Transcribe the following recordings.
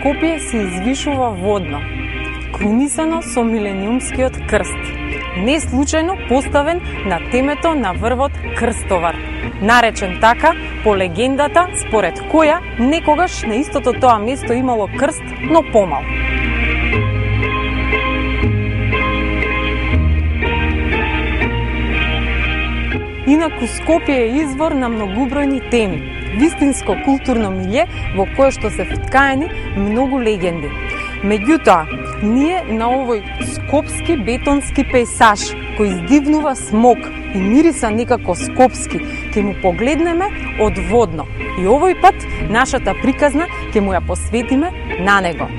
Скопје се извишува водно, крунисано со милениумскиот крст, не случајно поставен на темето на врвот Крстовар, наречен така по легендата според која некогаш на истото тоа место имало крст, но помал. Инаку Скопје е извор на многобројни теми, вистинско културно милје во кое што се вткаени многу легенди. Меѓутоа, ние на овој скопски бетонски пејсаж, кој издивнува смок и мириса некако скопски, ќе му погледнеме одводно и овој пат нашата приказна ќе му ја посветиме на него.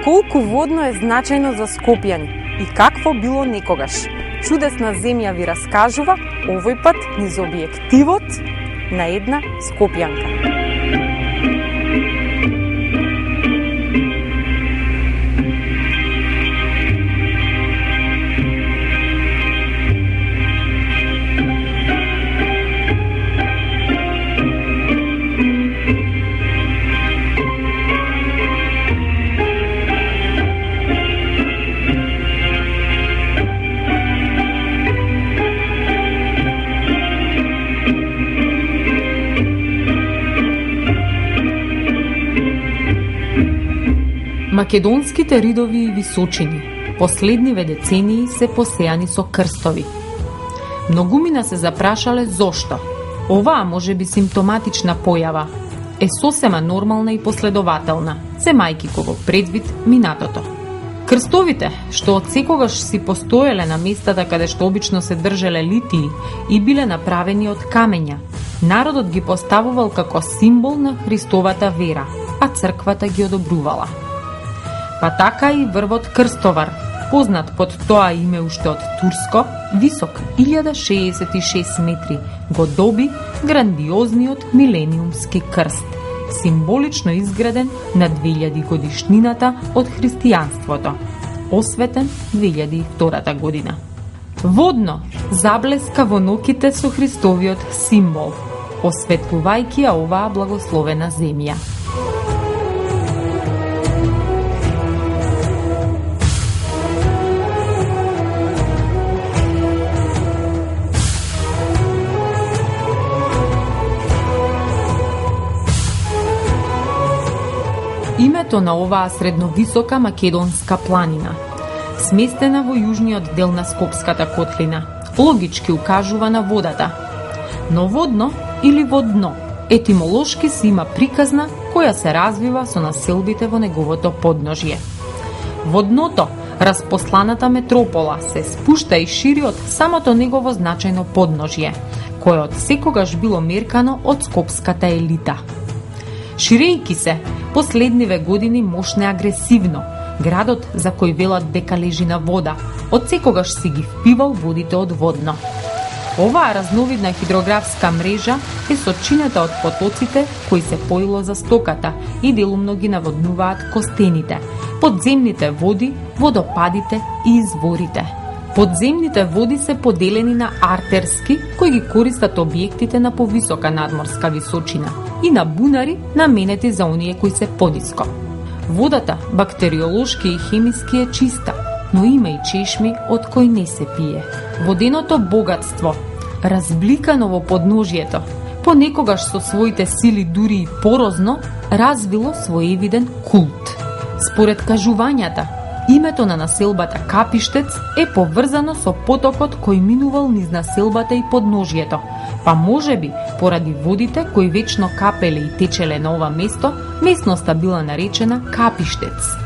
Колку водно е значајно за скопјани и какво било некогаш? Чудесна земја ви раскажува овој пат низ објективот на една скопјанка. Македонските ридови и височини последниве децении се посејани со крстови. Многумина се запрашале зошто. Оваа можеби симптоматична појава е сосема нормална и последователна, земајки кого предвид минатото. Крстовите, што од секогаш си постоеле на местата каде што обично се држеле литии и биле направени од камења, народот ги поставувал како символ на Христовата вера, а црквата ги одобрувала. Па така и врвот Крстовар, познат под тоа име уште од турско, висок 1066 метри, го доби грандиозниот милениумски крст, символично изграден на 2000 годишнината од христијанството, осветен 2002 година. Водно заблеска во ноките со Христовиот символ, осветлувајќи ја оваа благословена земја. Името на оваа средновисока македонска планина, сместена во јужниот дел на Скопската котлина, логички укажува на водата. Но водно или водно, етимолошки си има приказна која се развива со населбите во неговото подножје. Водното, распосланата метропола, се спушта и шири од самото негово значајно подножје, кое од секогаш било меркано од скопската елита. Ширејќи се, последниве години мошне агресивно, градот за кој велат дека лежи на вода, од секогаш си ги впивал водите од водно. Оваа разновидна хидрографска мрежа е сочинета од потоците кои се поило за стоката и делумно ги наводнуваат костените, подземните води, водопадите и изворите. Подземните води се поделени на артерски, кои ги користат објектите на повисока надморска височина, и на бунари наменети за оние кои се подиско. Водата, бактериолошки и хемиски е чиста, но има и чешми од кои не се пие. Воденото богатство, разбликано во подножјето, понекогаш со своите сили дури и порозно, развило своевиден култ. Според кажувањата, името на населбата Капиштец е поврзано со потокот кој минувал низ населбата и подножјето, па можеби поради водите кои вечно капеле и течеле на ова место, местноста била наречена Капиштец.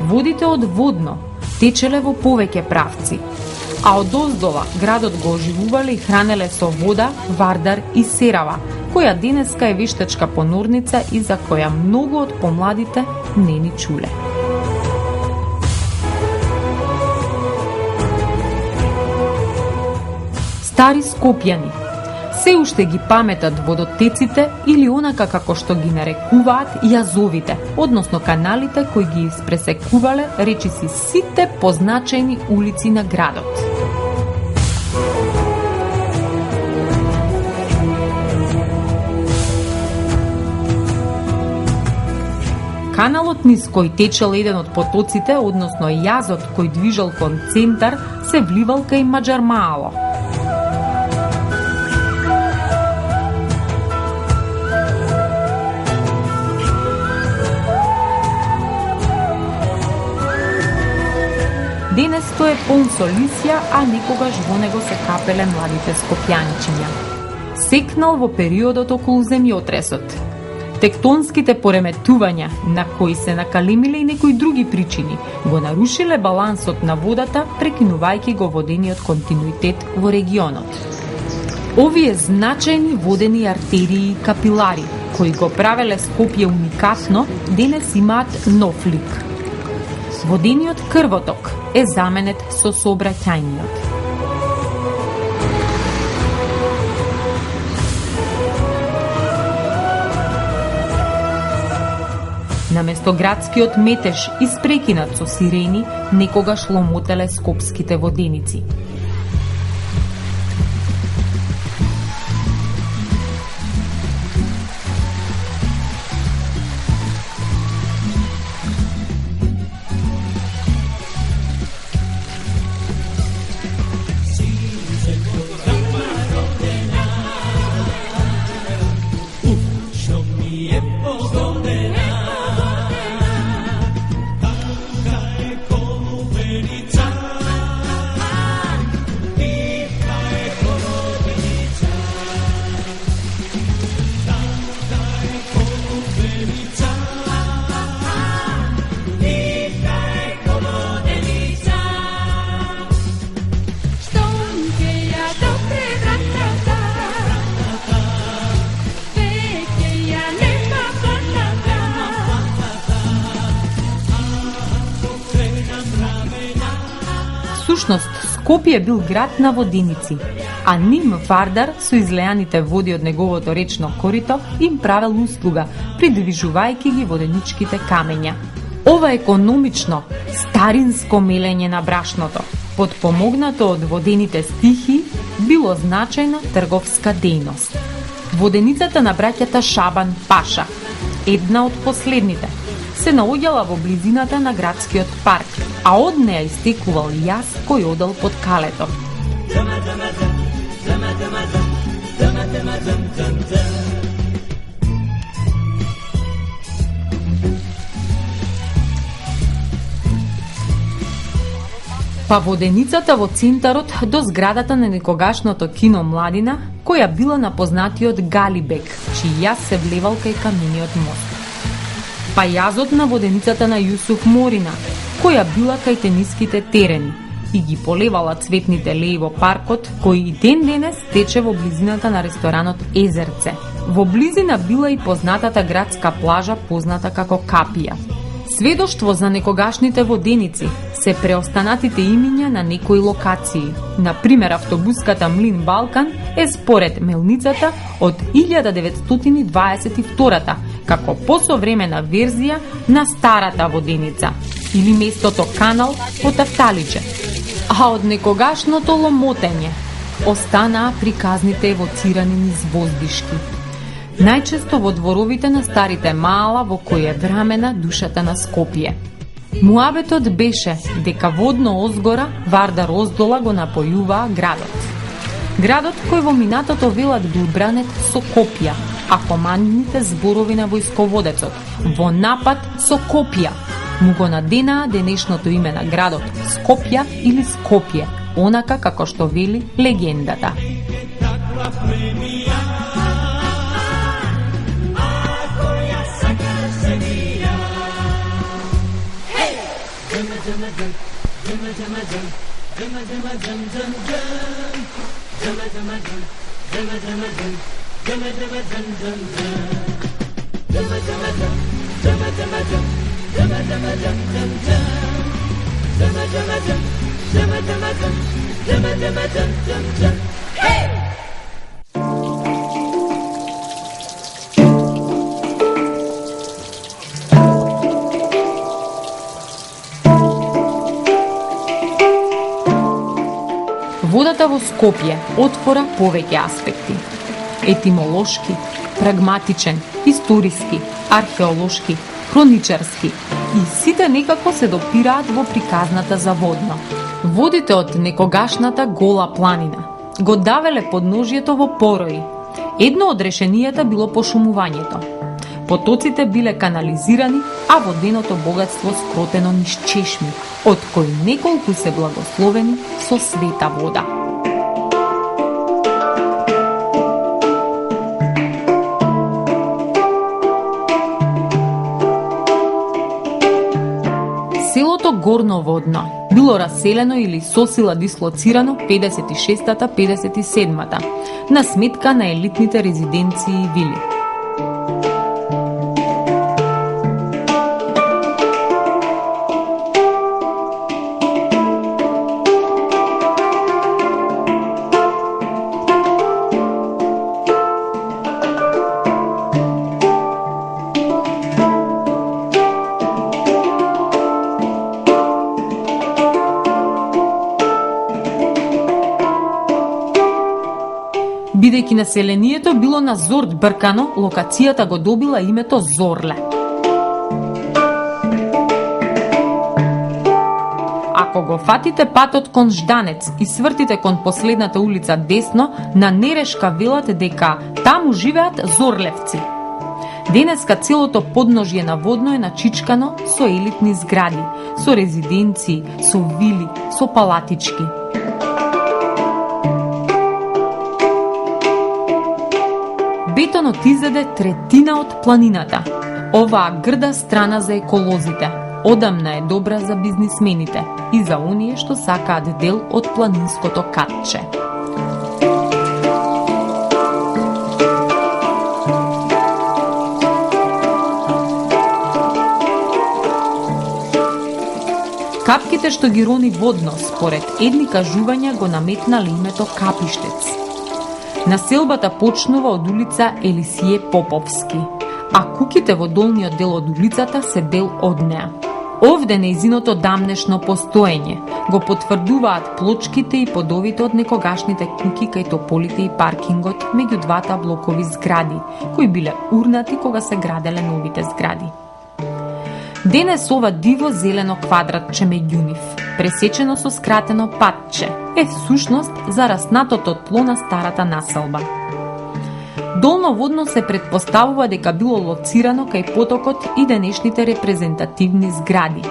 Водите од водно течеле во повеќе правци, а од оздола градот го оживувале и хранеле со вода Вардар и Серава, која денеска е вештачка понорница и за која многу од помладите не ни чуле. Стари Скопјани се уште ги паметат водотеците или онака како што ги нарекуваат јазовите, односно каналите кои ги испресекувале речиси сите позначајни улици на градот. Каналот низ кој течел еден од потоците, односно јазот кој движел кон центар, се вливал кај Маџармаало. Денес тој е полн со лисја, а некогаш во него се капеле младите скопјанчиња. Секнал во периодот околу земјотресот. Тектонските пореметувања, на кои се накалемиле и некои други причини, го нарушиле балансот на водата, прекинувајќи го водениот континуитет во регионот. Овие значајни водени артерии и капилари, кои го правеле Скопје уникатно, денес имаат нов лик. Водениот крвоток е заменет со сообраќајниот. Наместо градскиот метеж испрекинат со сирени, некогаш ломотеле скопските воденици. Всушност, Скопје бил град на воденици, а ним Вардар со излеаните води од неговото речно корито им правел услуга, придвижувајќи ги воденичките камења. Ова економично, старинско мелење на брашното, подпомогнато од водените стихи, било значајна трговска дејност. Воденицата на браќата Шабан Паша, една од последните, се наоѓала во близината на градскиот парк, а од неја истекувал јас кој одел под калето. Па воденицата во центарот до зградата на некогашното кино Младина, која била на познатиот Галибек, чиј јас се влевал кај камениот мост. Па јазот на воденицата на Јусуф Морина, која била кај тениските терени и ги полевала цветните леи во паркот, кој и ден денес тече во близината на ресторанот Езерце. Во близина била и познатата градска плажа позната како Капија. Сведоштво за некогашните воденици се преостанатите имиња на некои локации. Например, автобуската Млин Балкан е според мелницата од 1922 како посовремена верзија на старата воденица или местото канал по Тафталиче. А од некогашното ломотење останаа приказните евоцирани низ воздишки. Најчесто во дворовите на старите маала во кој е врамена душата на Скопје. Муабетот беше дека водно озгора Вардар оздола го напојуваа градот. Градот кој во минатото велат бил бранет со копија, а командните зборови на војсководецот во напад со копија му го наденаа денешното име на градот Скопја или Скопје, онака како што вели легендата. Водата во Скопје отвора повеќе аспекти. Етимолошки, прагматичен, историски, археолошки, хроничарски и сите некако се допираат во приказната за водно. Водите од некогашната гола планина го давеле подножјето во порои. Едно од решенијата било пошумувањето. Потоците биле канализирани, а воденото богатство скротено низ чешми, од кои неколку се благословени со света вода. Селото Горноводно било раселено или сосила дислоцирано 56-57-та на сметка на елитните резиденции и вили. Бидејќи населението било на зорд бркано, локацијата го добила името Зорле. Ако го фатите патот кон Жданец и свртите кон последната улица десно, на Нерешка велат дека таму живеат зорлевци. Денеска целото подножје на Водно е начичкано со елитни згради, со резиденции, со вили, со палатички. Бетонот изеде третина од планината. Оваа грда страна за еколозите, одамна е добра за бизнисмените и за оние што сакаат дел од планинското катче. Капките што ги рони Водно, според едни кажувања го наметнале името Капиштец. Населбата почнува од улица Елисије Поповски, а куките во долниот дел од улицата се дел од неа. Овде нејзиното дамнешно постоење го потврдуваат плочките и подовите од некогашните куки кај тополите и паркингот меѓу двата блокови згради, кои биле урнати кога се граделе новите згради. Денес ова диво зелено квадратче меѓу нив, пресечено со скратено патче, е сушност зараснатото тло на старата населба. Долно Водно се предпоставува дека било лоцирано кај потокот и денешните репрезентативни згради.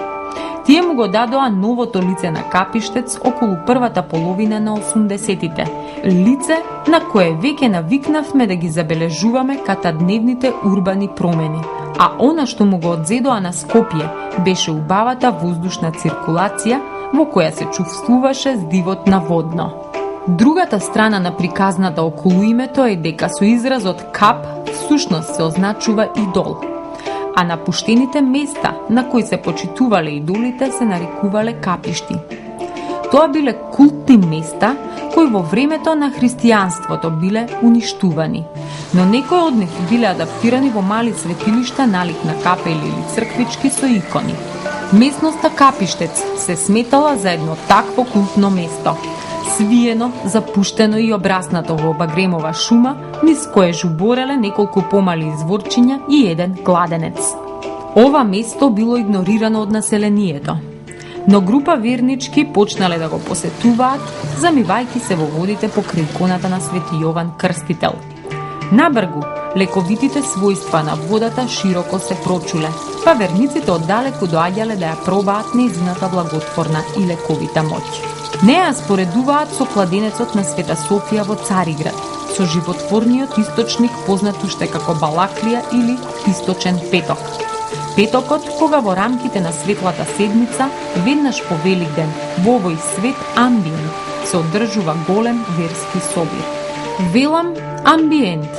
Тие му го дадоа новото лице на Капиштец околу првата половина на 80-тите. Лице на кое веќе навикнавме да ги забележуваме катадневните урбани промени. А она што му го одзедоа на Скопје беше убавата воздушна циркулација во која се чувствуваше здивот на Водно. Другата страна на приказната околу името е дека со изразот кап всушност се означува идол, а напуштените места на кои се почитувале идолите се нарекувале капишти. Тоа биле култни места кои во времето на христијанството биле уништувани, но некои од нив биле адаптирани во мали светилишта налик на капели или црквички со икони. Местноста Капиштец се сметала за едно такво култно место, свиено, запуштено и обраснато во багремова шума, низ кое жубореле неколку помали изворчиња и еден кладенец. Ова место било игнорирано од населението, но група вернички почнале да го посетуваат, замивајќи се во водите покрај иконата на Свети Јован Крстител. Набргу, лековитите својства на водата широко се прочуле, па верниците оддалеку доаѓале да ја пробаат нејзината благотворна и лековита моќ. Неа споредуваат со кладенецот на Света Софија во Цариград, со животворниот источник познат уште како Балаклија или Источен петок. Петокот кога во рамките на Светлата седмица, веднаш по Великден, во овој свет амбиент се одржува голем верски собир. Велам амбиент,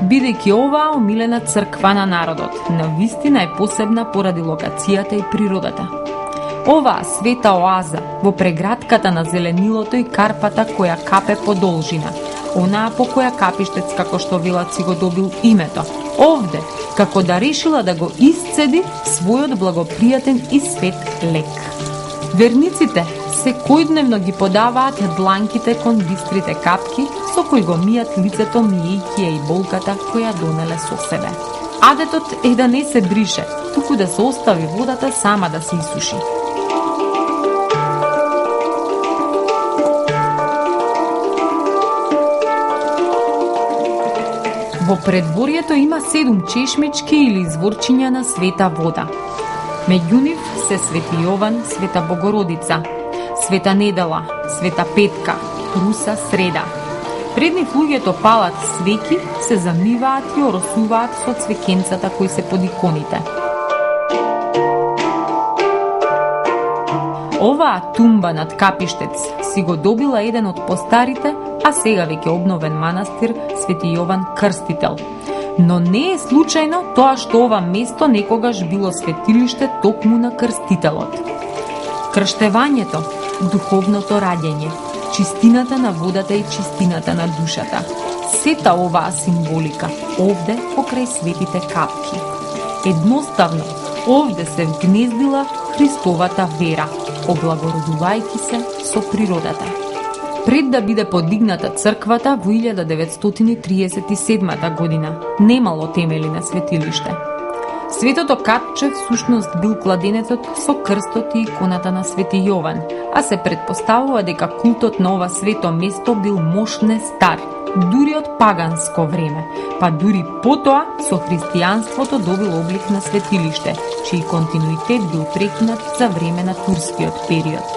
бидејќи оваа омилена црква на народот навистина е посебна поради локацијата и природата. Оваа света оаза во прегратката на зеленилото и карпата која капе по должина, онаа по која Капиштец, како што велат, си го добил името, овде, како да решила да го исцеди својот благопријатен и свет лек. Верниците секојдневно ги подаваат дланките кон бистрите капки со кои го мијат лицето, мијејќи ја и болката која донеле со себе. Адетот е да не се брише, туку да се остави водата сама да се исуши. Во предворието има 7 чешмички или изворчиња на света вода. Меѓу нив се Свети Јован, Света Богородица, Света Недела, Света Петка, Руса Среда. Пред нив луѓето палат свеќи, се замиваат и оросуваат со цвеќенцата кои се под иконите. Оваа тумба над Капиштец си го добила еден од постарите, а сега веќе обновен манастир Свети Јован Крстител. Но не е случајно тоа што ова место некогаш било светилиште токму на Крстителот. Крштевањето, духовното раѓање, чистината на водата и чистината на душата. Сета оваа символика овде покрај светите капки. Едноставно, овде се вгнездила Христовата вера, облагородувајќи се со природата. Пред да биде подигната црквата во 1937 година, немало темели на светилиште. Светото капче всушност бил кладенецот со крстот и иконата на Свети Јован, а се претпоставува дека култот на ова свето место бил мошне стар, дури од паганско време, па дури потоа со христијанството добил облик на светилиште, чиј континуитет бил прекинат за време на турскиот период.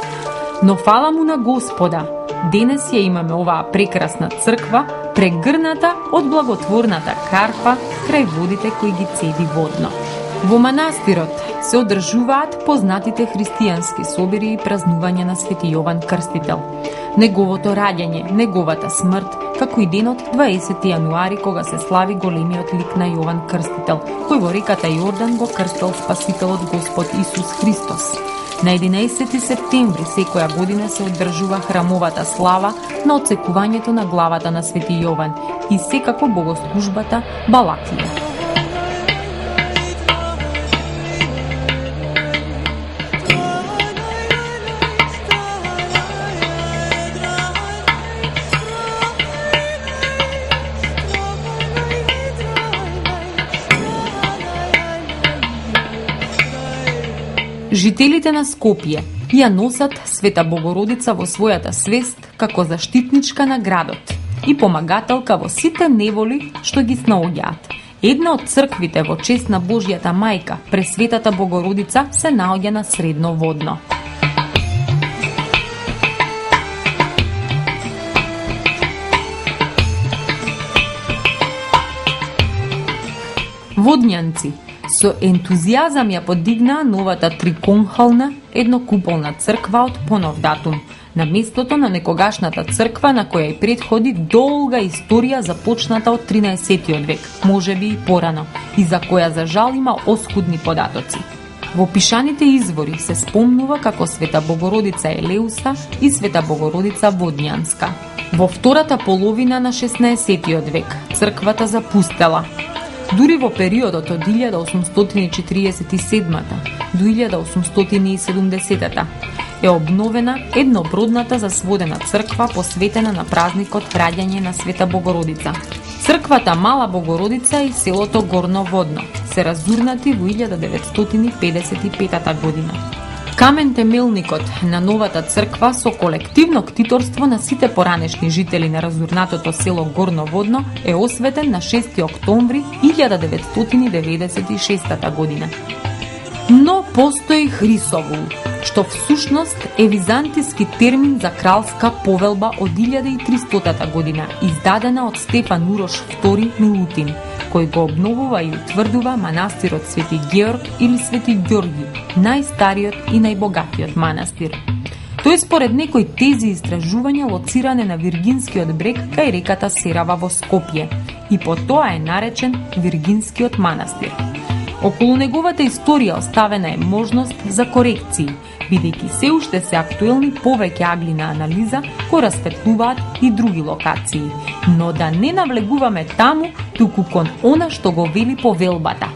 Но фала му на Господа, денес ја имаме оваа прекрасна црква, прегрната од благотворната карпа крај водите кои ги цеди водно. Во манастирот се одржуваат познатите христијански собири и празнувања на Свети Јован Крстител. Неговото раѓање, неговата смрт, како и денот 20 јануари кога се слави големиот лик на Јован Крстител, кој во реката Јордан го крстил Спасителот Господ Исус Христос. На 11 септември секоја година се одржува храмовата слава на отсекувањето на главата на Свети Јован и секако богослужбата Балаклија. Жителите на Скопје ја носат Света Богородица во својата свест како заштитничка на градот и помагателка во сите неволи што ги снаоѓаат. Една од црквите во чест на Божјата мајка, Пресветата Богородица, се наоѓа на Средно Водно. Водњанци со ентузијазам ја подигнаа новата триконхална еднокуполна црква од понов датум, на местото на некогашната црква на која и предходи долга историја започната од 13 век, можеби и порано, и за која за жал има оскудни податоци. Во пишаните извори се спомнува како Света Богородица Елеуса и Света Богородица Водњанска. Во втората половина на 16 век црквата запустела. Дури во периодот од 1847 до 1870 е обновена еднобродната засводена црква посветена на празникот раѓање на Света Богородица. Црквата Мала Богородица и селото Горно Водно се разурнати во 1955 година. Камен темелникот на новата црква со колективно ктиторство на сите поранешни жители на разурнатото село Горно Водно е осветен на 6 октомври 1996 година. Но постои Хрисовул, што всушност е византиски термин за кралска повелба од 1300 година, издадена од Стефан Урош II Милутин, кој го обновува и утврдува манастирот Свети Георг или Свети Ѓорги, најстариот и најбогатиот манастир. Тој според некои тези истражувања лоциране на Виргинскиот брег кај реката Серава во Скопје и по тоа е наречен Виргинскиот манастир. Околу неговата историја оставена е можност за корекции, бидејќи се уште се актуелни повеќе агли на анализа кои расветлуваат и други локации, но да не навлегуваме таму, туку кон она што го вели повелбата.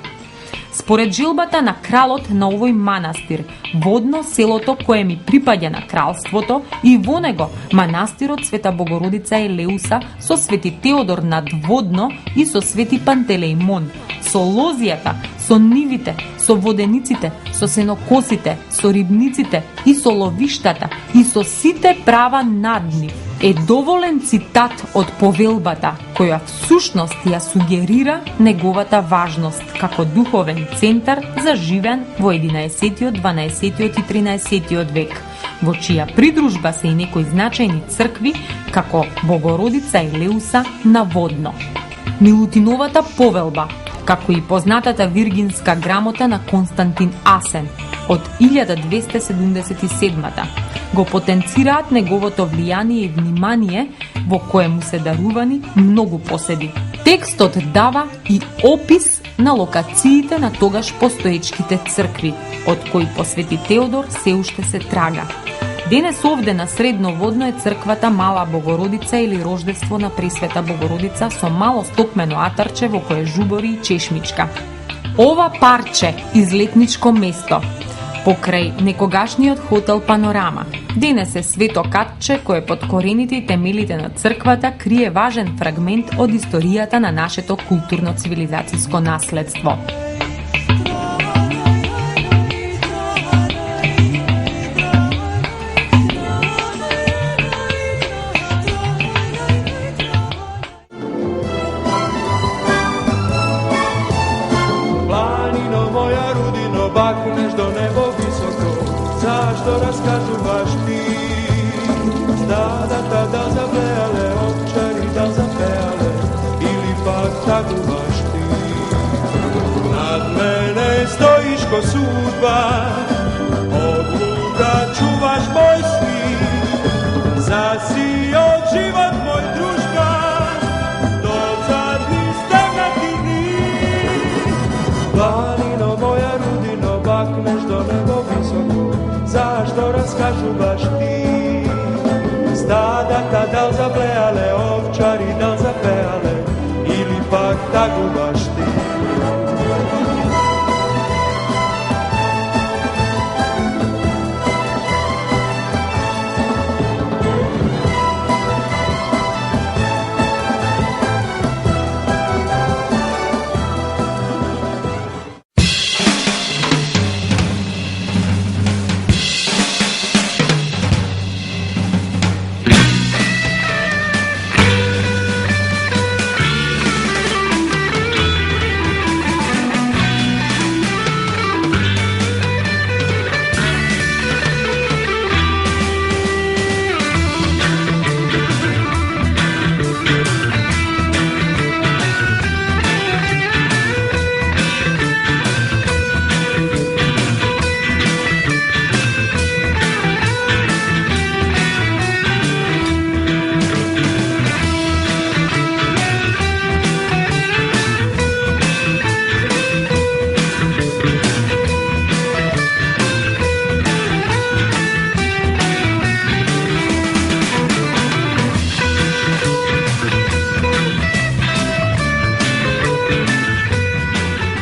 Според желбата на кралот на овој манастир, водно селото кое ми припаѓа на кралството и во него манастирот Света Богородица Елеуса со Свети Теодор надводно и со Свети Пантелеимон, со лозијата, со нивите, со водениците, со сенокосите, со рибниците и со ловиштата и со сите права над нив, е доволен цитат од повелбата, која всушност ја сугерира неговата важност како духовен центар заживен во 11, 12 и 13 век, во чија придружба се и некои значајни цркви како Богородица Елеуса на Водно. Милутиновата повелба, како и познатата виргинска грамота на Константин Асен од 1277 го потенцираат неговото влијание и внимание во кое му се дарувани многу поседи. Текстот дава и опис на локациите на тогаш постоечките цркви, од кои по Свети Теодор се уште се трага. Денес овде на Средноводно е црквата Мала Богородица или Рождество на Пресвета Богородица со мало стопмено атарче во кое жубори и чешмичка. Ова парче излетничко место покрај некогашниот хотел Панорама, денес е свето катче кое под корените и темелите на црквата крие важен фрагмент од историјата на нашето културно-цивилизацијско наследство. Bakneš do nebo visoko, zašto raskazuješ ti? Stada da zaplejale, ovčari da zapejale, ili pak taguvaš ti? Nad mene stojiš ko sudba, odluka čuvaš moj svit, zasijao život moj družba, do zadnji stagati nit. Planino moja rudino, bakneš do nebo visoko, zašto raskažu baš ti? Stada dal zaplejale, ovčari dal zapejale, ili pak tagu baš ti?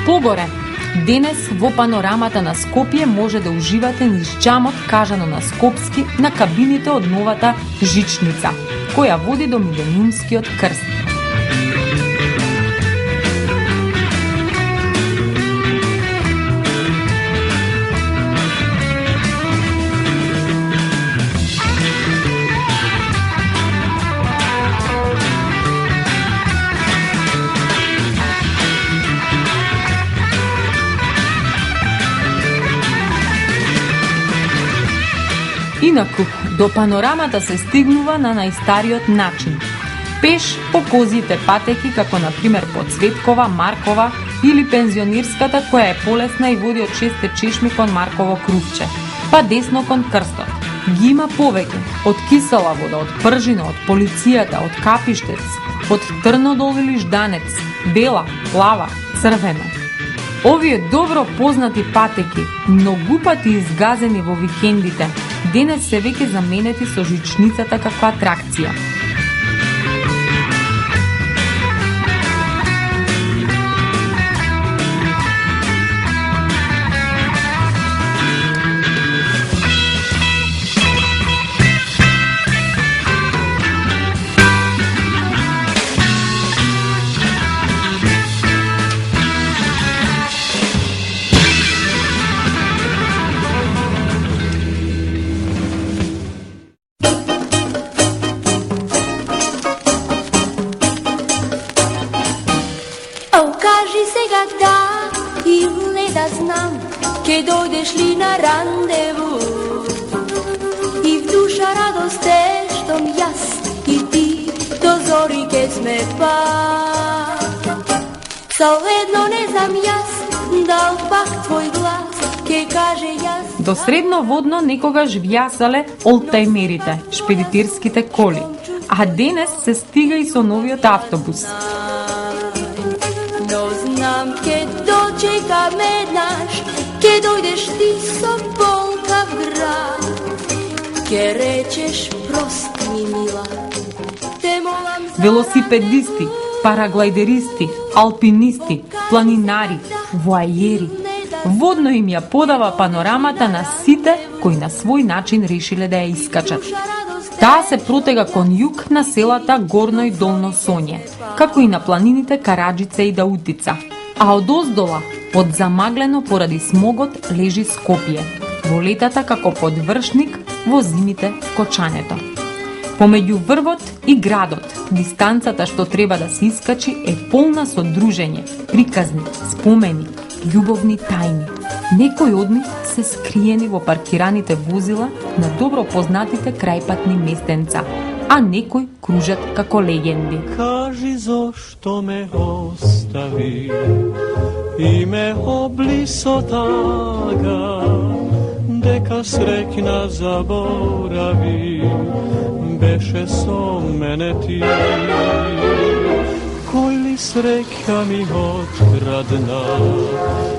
Погоре, денес во панорамата на Скопје може да уживате низ џамот кажано на скопски на кабините од новата жичница, која води до Милениумскиот крст. Инаку, до панорамата се стигнува на најстариот начин. Пеш по козите патеки, како например по Цветкова, Маркова или пензионирската, која е полесна и води од 6 чешми кон Марково крувче, па десно кон крстот. ги има повеќе, од кисела вода, од пржина, од полицијата, од капиштец, од трнодол или жданец, бела, плава, црвена. Овие добро познати патеки, многу пати изгазени во викендите, денес се веќе заменети со жичницата како атракција. Ке дојдеш ли на рандеву и в душа радост е штом јас и ти до зори ке сме пак. Следно не знам јас дал пак твој глас ке каже јас. До средно водно некогаш вјасале олтајмерите, шпедитирските коли, а денес се стига и со новиот автобус. Но знам ке дочекаме наш, ке дојдеш ти со болка в град, ке речеш прост ми мила, те молам за... Велосипедисти, параглайдеристи, алпинисти, планинари, воајери. Водно им ја подава панорамата на сите кои на свој начин решиле да ја искачат. Таа се протега кон југ на селата Горно и Долно Сонје, како и на планините Караджица и Даутица. А одоздола, под замаглено поради смогот, лежи Скопје, во летата како подвршник, во зимите кочането. Помеѓу врвот и градот, дистанцата што треба да се искачи е полна со дружење, приказни, спомени, љубовни тајни. Некои од нив се скриени во паркираните возила на добро познатите крајпатни местенца, а некои кружат како легенди. Кажи зошто ме остави и ме облисо тага, дека среќна заборави, беше со мене ти. Кој ли среќа ми открадна,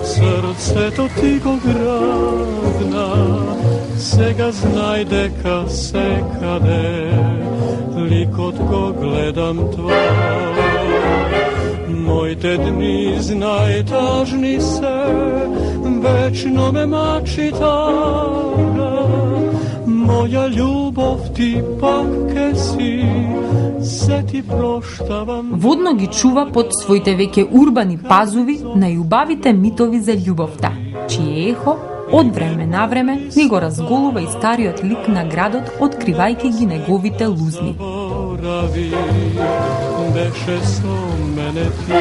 срцето ти го градна, сега знај дека секаде ликот го гледам твој. Моите дни знај тажни се, вечно ме мачи тага, моја љубов ти пак ке си, се ти проштавам. Водно ги чува под своите веќе урбани пазуви најубавите митови за љубовта, чие ехо од време на време ни го разголува и стариот лик на градот, откривајќи ги неговите лузни. Беше со мене ти.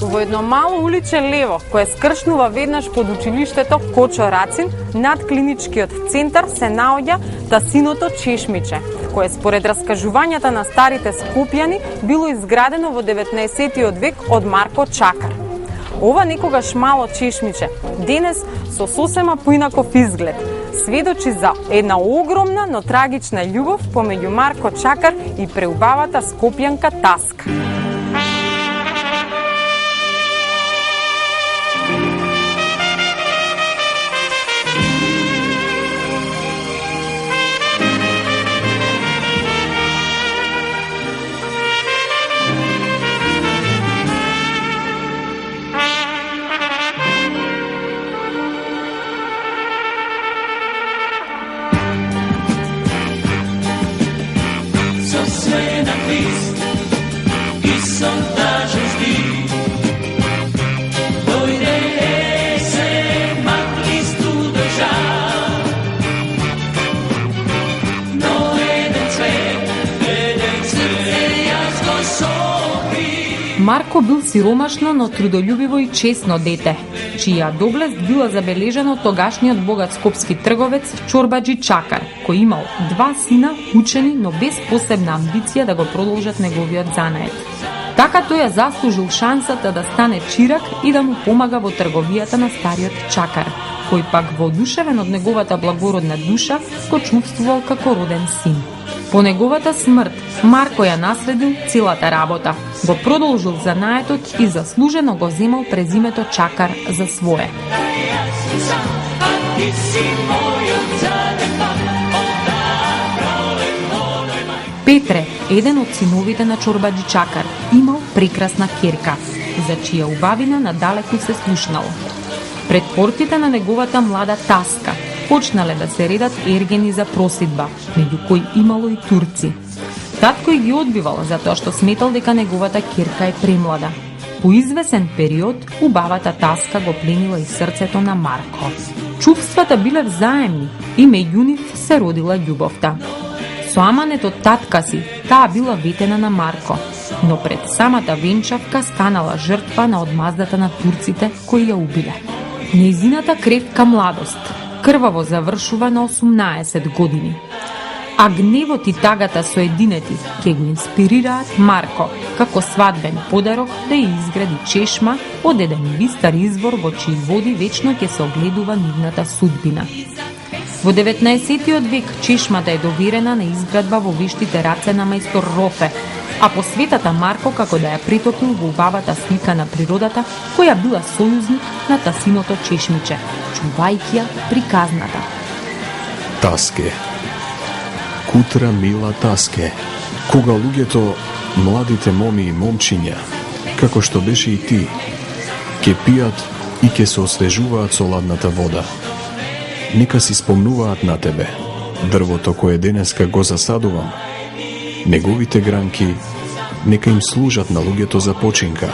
Во едно мало уличе лево, кое скршнува веднаш под училиштето Кочо Рацин, над клиничкиот центар се наоѓа тасиното чешмиче, кое според раскажувањата на старите скопјани било изградено во 19 век од Марко Чакар. Ова некогаш мало чешмиче, денес со сосема поинаков изглед, сведочи за една огромна, но трагична љубов помеѓу Марко Чакар и преубавата скопјанка Таска. Марко бил сиромашно, но трудолюбиво и честно дете, чија доблест била забележена од тогашниот богат скопски трговец Чорбаджи Чакар, кој имал 2 сина, учени, но без посебна амбиција да го продолжат неговиот занает. Така тој ја заслужил шансата да стане чирак и да му помага во трговијата на стариот чакар, кој пак воодушевен од неговата благородна душа го чувствувал како роден син. По неговата смрт, Марко ја наследил целата работа, го продолжил занаетот и заслужено го земал презимето Чакар за свое. Петре, еден од синовите на чорбаджи Чакар, имал прекрасна ќерка, за чија убавина надалеку се слушнало. Пред портите на неговата млада таска почнале да се редат ергени за просидба, меѓу кои имало и турци. Таткој ги одбивал затоа што сметал дека неговата ќерка е премлада. По извесен период, убавата таска го пленила и срцето на Марко. Чувствата биле взаемни и меѓу нив се родила љубовта. Со амането татка си, таа била ветена на Марко, но пред самата венчавка станала жртва на одмаздата на турците кои ја убиле. Нејзината кревка младост крваво завршува на 18 години. А гневот и тагата со единети ќе го инспирираат Марко како свадбен подарок да ја изгради чешма од еден бистар извор во чии води вечно ќе се огледува нивната судбина. Во 19 век чешмата е доверена на изградба во вештите раце на мајстор Рофе, а посветата Марко како да ја притопил во убавата слика на природата која била сојузник на тасиното чешмиче, чувајќи ја приказната. Таске. Кутра мила Таске, кога луѓето, младите моми и момчиња, како што беше и ти, ќе пијат и ќе се освежуваат со ладната вода. Нека си спомнуваат на тебе, дрвото кое денеска го засадувам. Неговите гранки нека им служат на луѓето за починка.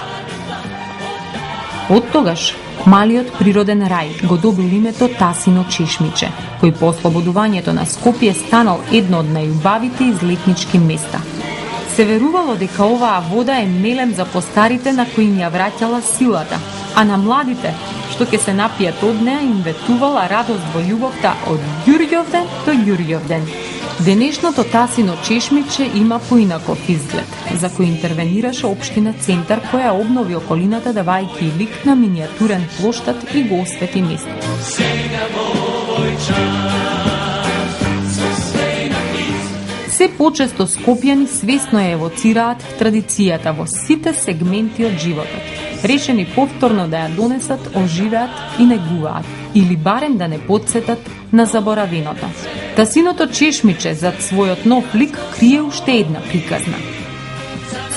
Од тогаш, малиот природен рај го добил името Тасино чешмиче, кој по ослободувањето на Скопје станал едно од најубавите излетнички места. Се верувало дека оваа вода е мелем за постарите на кои им ја враќала силата, а на младите, што ќе се напијат од неа, им ветувала радост во љубовта од Ѓурѓовден до Ѓурѓовден. Денешното Тасино чешмиче има поинаков изглед, за кој интервенираше општина Центар, која обнови околината давајќи и лик на миниатурен плоштад и го освети место. Се почесто скопјани свесно ја евоцираат традицијата во сите сегменти од животот, решени повторно да ја донесат, оживеат и негуваат, или барем да не потсетат на заборавеното. Тасиното чешмиче зад својот нов лик крие уште една приказна.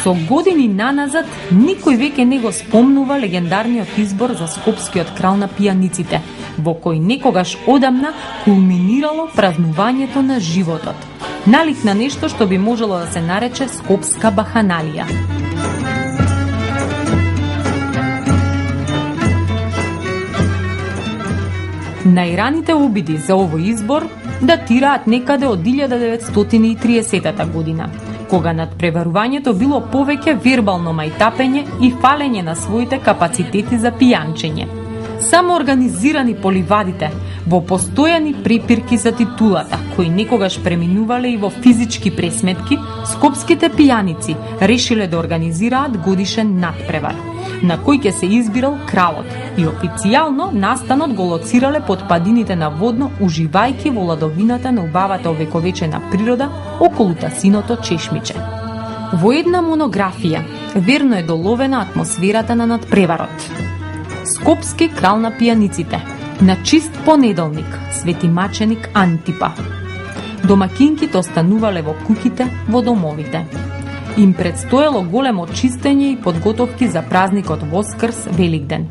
Со години наназад никој веќе не го спомнува легендарниот избор за скопскиот крал на пијаниците, во кој некогаш одамна кулминирало празнувањето на животот, налик на нешто што би можело да се нарече скопска баханалија. Најраните обиди за овој избор датираат некаде од 1930 година, кога над преварувањето било повеќе вербално мајтапење и фалење на своите капацитети за пијанчење. Само организирани поливадите во постојани препирки за титулата, кои некогаш преминувале и во физички пресметки, скопските пијаници решиле да организираат годишен надпревар, на кој ќе се избирал кралот, и официјално настанот го лоцирале под падините на Водно, уживајќи во ладовината на убавата овековечена природа околу Тасиното чешмиче. Во една монографија верно е доловена атмосферата на надпреварот. Скопски крал на пијаниците, на чист понеделник, светимаченик Антипа. Домакинките останувале во куќите, во домовите. Им предстоело големо чистење и подготовки за празникот Воскрс, Великден.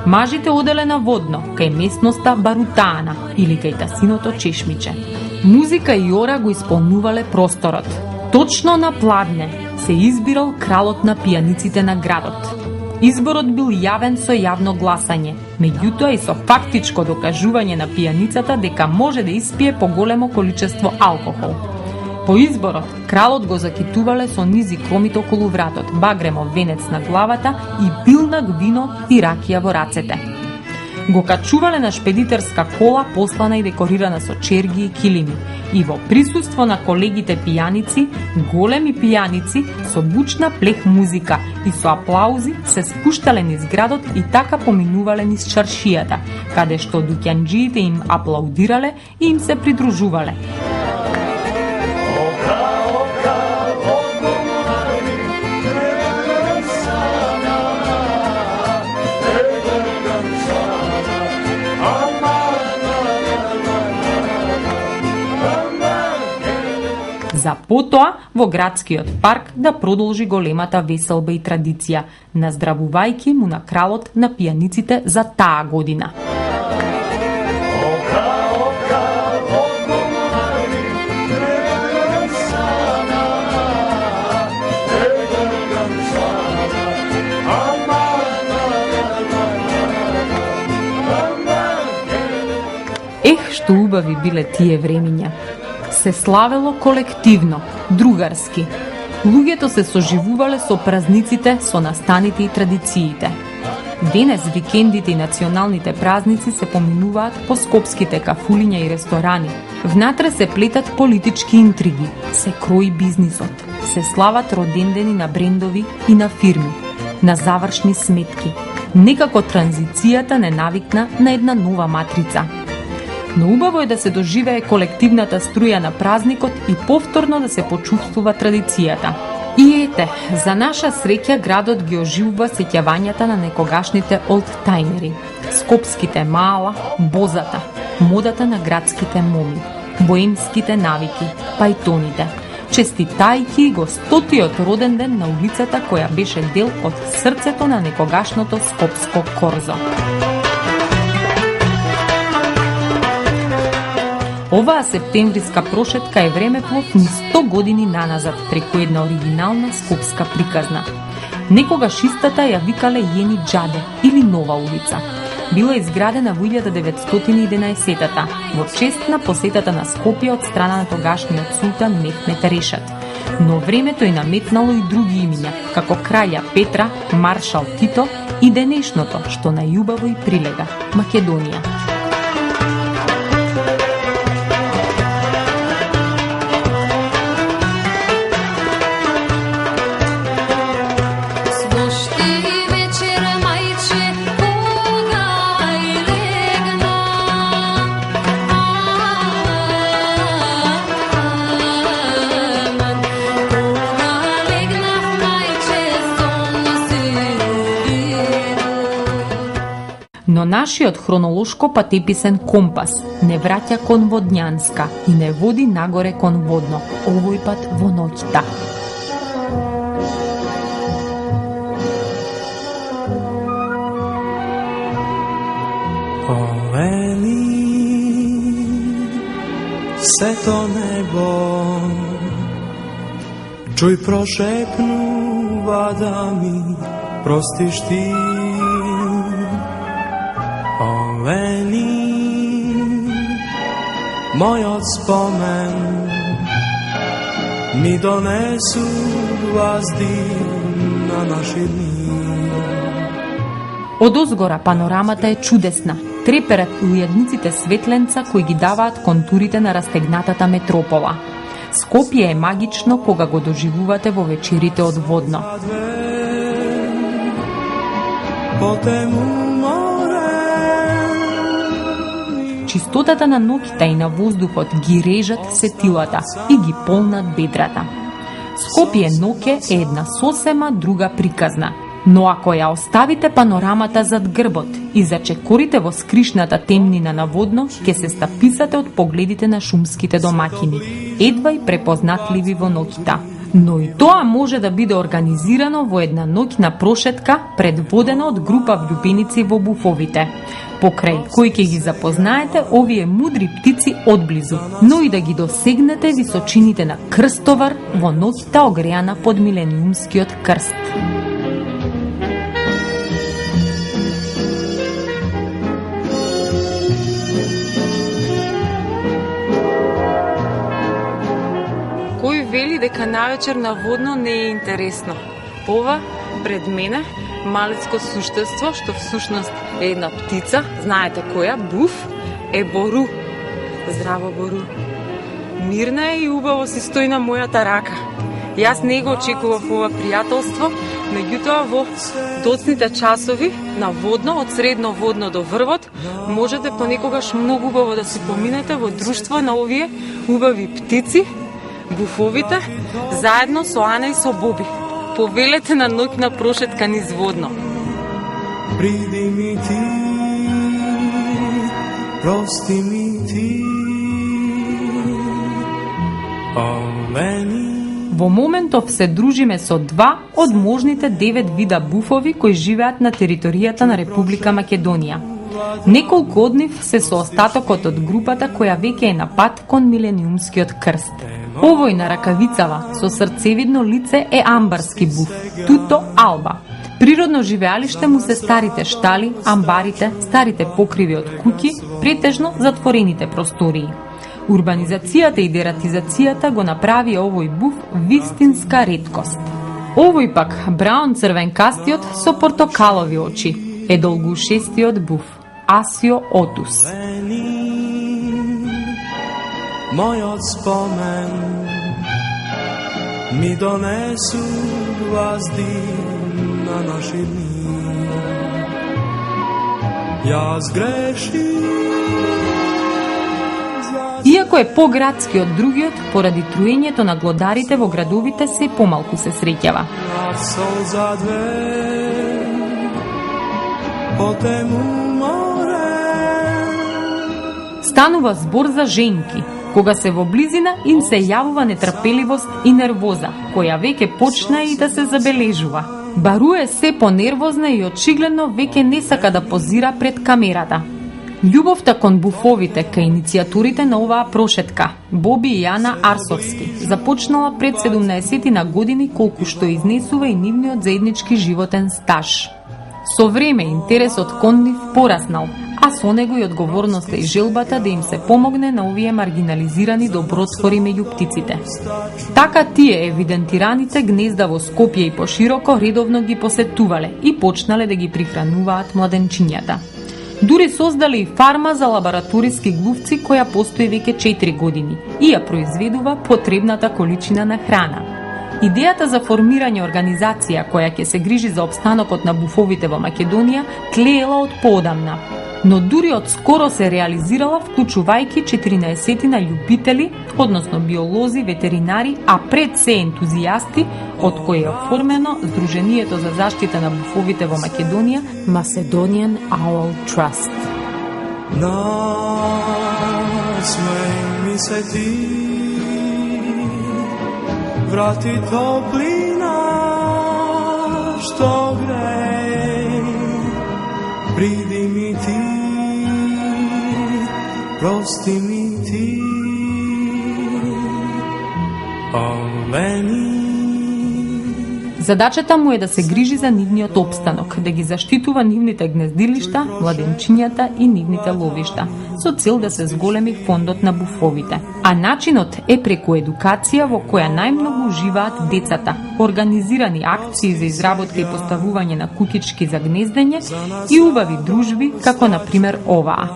Мажите оделе на Водно, кај местноста Барутаана или кај Тасиното чешмиче. Музика и ора го исполнувале просторот. Точно на пладне се избирал кралот на пијаниците на градот. Изборот бил јавен со јавно гласање, меѓутоа и со фактичко докажување на пијаницата дека може да испие поголемо количество алкохол. По изборот, кралот го закитувале со низи кромит околу вратот, багремов венец на главата и билнак вино и ракија во рацете. Го качувале на шпедитерска кола послана и декорирана со черги и килими. И во присуство на колегите пијаници, големи пијаници со бучна плех музика и со аплаузи се спуштале низ градот и така поминувале низ чаршијата, каде што дуќанџиите им аплаудирале и им се придружувале. За потоа во градскиот парк да продолжи големата веселба и традиција, наздравувајќи му на кралот на пијаниците за таа година. Што убави биле тие времиња. Се славело колективно, другарски. Луѓето се соживувале со празниците, со настаните и традициите. Денес викендите и националните празници се поминуваат по скопските кафулиња и ресторани. Внатре се плетат политички интриги, се крои бизнисот, се слават родендени на брендови и на фирми, на завршни сметки. Некако транзицијата не навикна на една нова матрица. Но убаво е да се доживее колективната струја на празникот и повторно да се почувствува традицијата. И ете, за наша среќа градот ги оживува сеќавањата на некогашните олдтајмери, скопските мала, бозата, модата на градските моми, боемските навики, пајтоните, честитајки го 100-тиот роден ден на улицата која беше дел од срцето на некогашното скопско корзо. Оваа септемвриска прошетка е времеплов ни 100 години наназад преку една оригинална скопска приказна. Некогаш истата ја викале Јени Џаде или Нова улица. Била изградена во 1911-та, во чест на посетата на Скопје од страна на тогашниот султан Мехмет Решат. Но времето е наметнало и други имиња, како краља Петра, маршал Тито и денешното, што најубаво и прилега, Македонија. Но нашиот хронолошко патеписен компас не враќа кон Водњанска и не води нагоре кон Водно, овој пат во ноќта. Олени, сето небо, чуј прошепнува да ми простиш ти. Олени, мојот спомен ми донесу вазди на наши дни. Од озгора панорамата е чудесна. Треперат уједниците светленца кои ги даваат контурите на растегнатата метропола. Скопје е магично кога го доживувате во вечерите од Водно. Чистотата на ноќта и на воздухот ги режат сетилата и ги полнат бедрата. Скопје ноќе е една сосема друга приказна, но ако ја оставите панорамата зад грбот и зачекорите во скришната темнина на Водно, ќе се стаписате од погледите на шумските домаќини, едва и препознатливи во ноќта. Но и тоа може да биде организирано во една ноќна прошетка предводена од група влюбеници во буфовите, покрај кои ќе ги запознаете овие мудри птици одблизу, но и да ги досегнете височините на крстовар во ноќта огреана под милениумскиот крст. Кој вели дека навечер на Водно не е интересно? Ова Пред мене малецко суштество, што всушност е една птица, знаете која, буф, е Бору. Здраво, Бору. Мирна е и убаво си стои на мојата рака. Јас не го очекував ова пријателство, меѓутоа во доцните часови на водно, од средно водно до врвот, можете понекогаш многу убаво да си поминете во друштво на овие убави птици, буфовите, заедно со Ана и со Боби. Повелете на ноќна прошетка низ водно. Приди ми ти, прости ми ти, олени. Во моментов се дружиме со 2 од можните 9 вида буфови кои живеат на територијата на Република Македонија. Неколку од нив се со остатокот од групата која веќе е на пат кон милениумскиот крст. Овој на ракавицава со срцевидно лице е амбарски буф, Туто алба. Природно живеалиште му се старите штали, амбарите, старите покриви од куќи, претежно затворените простории. Урбанизацијата и дератизацијата го направи овој буф вистинска реткост. Овој пак браун црвенкастиот со портокалови очи е долгоушестиот буф, Асио отус. Мојот спомен ми донесу воздих на наши дни. Јас грешив. Иако е поградски од другиот, поради труењето на глодарите во градовите се помалку се среќава. Станува збор за женки, кога се во близина им се јавува нетрпеливост и нервоза, која веќе почна и да се забележува. Бару е се понервозна и очигледно веќе не сака да позира пред камерата. Љубовта кон буфовите кај иницијаторите на оваа прошетка, Боби и Ана Арсовски, започнала пред 17 на години, колку што изнесува и нивниот заеднички животен стаж. Со време интересот кон нив пораснал, а со него и одговорноста и желбата да им се помогне на овие маргинализирани добротвори меѓу птиците. Така тие евидентираните гнезда во Скопје и пошироко редовно ги посетувале и почнале да ги прихрануваат младенчињата. Дури создале и фарма за лабораториски глувци која постои веќе 4 години и ја произведува потребната количина на храна. Идејата за формирање организација која ќе се грижи за опстанокот на буфовите во Македонија тлеела од поодамна, но дури од скоро се реализирала, вклучувајќи 14 на љубители, односно биолози, ветеринари, а пред се ентузијасти, од кои е оформено Сдруженијето за заштита на буфовите во Македонија, Macedonian Owl Trust. Насмеј ми се ти, врати топлина што греje, приди ми ти, прости ми ти, олени. Задачата му е да се грижи за нивниот опстанок, да ги заштитува нивните гнездилишта, младенчињата и нивните ловишта, со цел да се зголеми фондот на буфовите. А начинот е преку едукација во која најмногу уживаат децата, организирани акции за изработка и поставување на куќички за гнездење и убави дружби, како например оваа.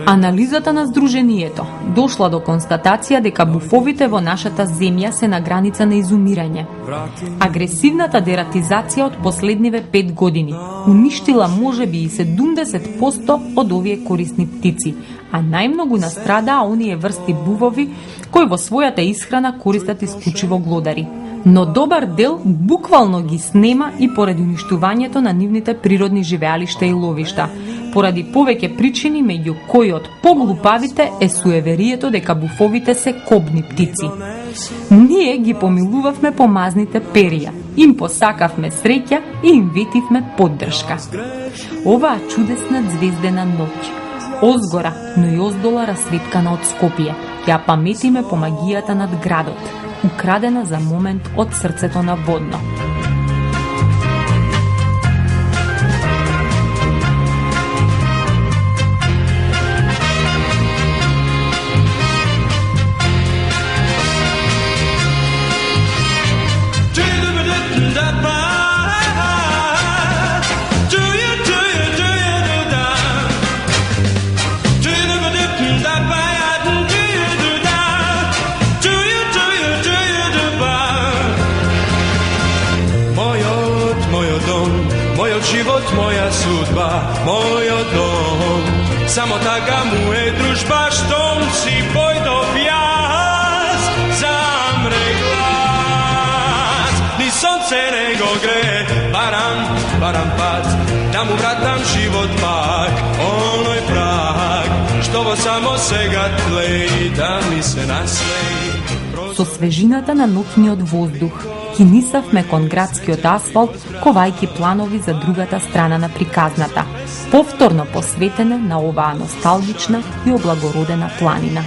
Анализата на Сдруженијето дошла до констатација дека буфовите во нашата земја се на граница на изумирање. Агресивната дератизација од последниве 5 години уништила можеби и 70% од овие корисни птици, а најмногу настрадаа оние врсти бувови кои во својата исхрана користат исклучиво глодари. Но добар дел буквално ги снема и поради уништувањето на нивните природни живеалишта и ловишта, поради повеќе причини, меѓу кои од поглупавите е суеверието дека буфовите се кобни птици. Ние ги помилувавме помазните перија, им посакавме среќа и им ветивме поддршка. Оваа чудесна звездена ноќ, озгора, но и оздола расветкана од Скопје, ја паметиме по магијата над градот, украдена за момент од срцето на водно. moja sudba, moj dom. Samo taka mu je družba, štom si pojdo vjas, zamre glas. Ni sonce nego gre, baram pad, da mu vratam život pak, onoj prag, što vo samo sega tlej, da mi se naslej. Со свежината на ноќниот воздух, ги нисавме кон градскиот асфалт, ковајки планови за другата страна на приказната, повторно посветена на оваа носталгична и облагородена планина.